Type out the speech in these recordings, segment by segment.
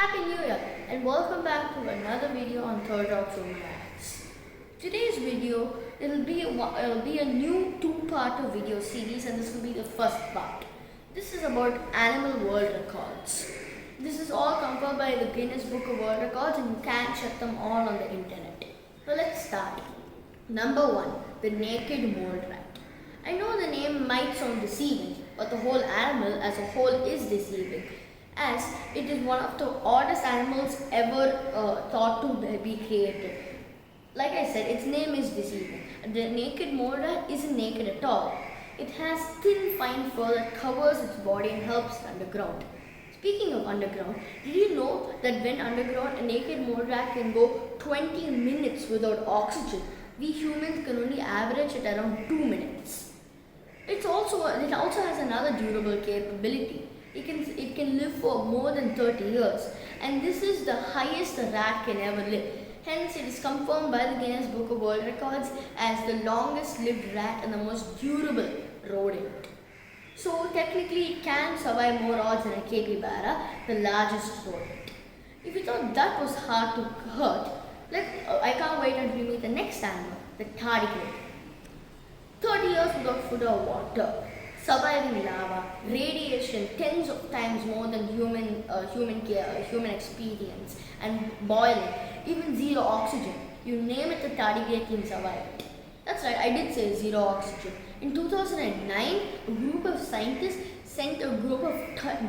Happy New Year and welcome back to another video on Third Rock Romance. Today's video it'll be a new two-part video series, and this will be the first part. This is about animal world records. This is all covered by the Guinness Book of World Records, and you can check them all on the internet. So let's start. Number 1, the naked mole rat. I know the name might sound deceiving, but the whole animal as a whole is deceiving, as it is one of the oddest animals ever thought to be created. Like I said, its name is deceiving. The naked mole rat isn't naked at all. It has thin fine fur that covers its body and helps it underground. Speaking of underground, did you know that when underground, a naked mole rat can go 20 minutes without oxygen? We humans can only average at around 2 minutes. It also has another durable capability. It can live for more than 30 years, and this is the highest a rat can ever live. Hence, it is confirmed by the Guinness Book of World Records as the longest lived rat and the most durable rodent. So technically, it can survive more odds than a capybara, the largest rodent. If you thought that was hard to hurt, I can't wait until we meet the next animal, the tardigrade. 30 years without food or water, surviving lava, radiation tens of times more than human experience, and boiling, even zero oxygen. You name it, the tardigrade can survive it. That's right, I did say zero oxygen. In 2009, a group of scientists sent a group of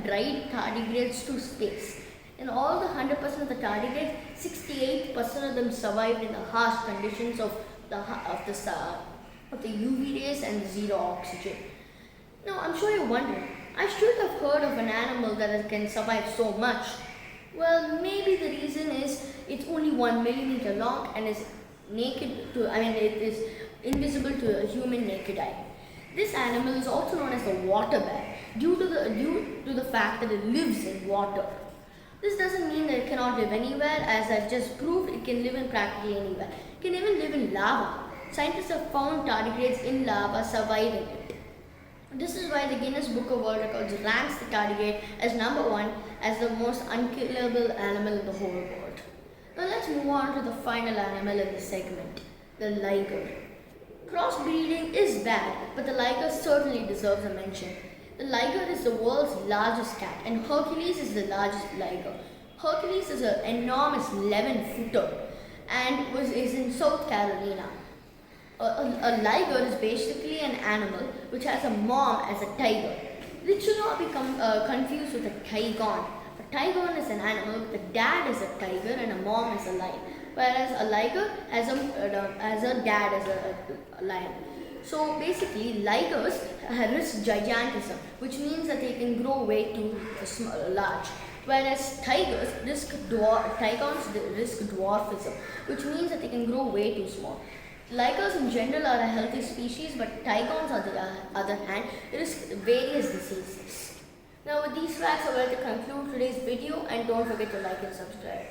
dried tardigrades to space. In all the 100% of the tardigrades, 68% of them survived in the harsh conditions of the UV rays and zero oxygen. Now, I'm sure you're wondering, I should have heard of an animal that can survive so much. Well, maybe the reason is it's only 1 millimeter long and is it is invisible to a human naked eye. This animal is also known as the water bear due to the fact that it lives in water. This doesn't mean that it cannot live anywhere, as I've just proved it can live in practically anywhere. It can even live in lava. Scientists have found tardigrades in lava surviving it. This is why the Guinness Book of World Records ranks the tardigrade as number 1 as the most unkillable animal in the whole world. Now let's move on to the final animal in this segment, the liger. Crossbreeding is bad, but the liger certainly deserves a mention. The liger is the world's largest cat, and Hercules is the largest liger. Hercules is an enormous 11-footer and is in South Carolina. A liger is basically an animal which has a mom as a tiger. It should not be confused with a tigon. A tigon is an animal with a dad as a tiger and a mom as a lion, whereas a liger has a dad as a lion. So basically, ligers risk gigantism, which means that they can grow way too large, whereas tigons risk dwarfism, which means that they can grow way too small. Ligers in general are a healthy species, but tigons, on the other hand, risk various diseases. Now, with these facts, I would like to conclude today's video, and don't forget to like and subscribe.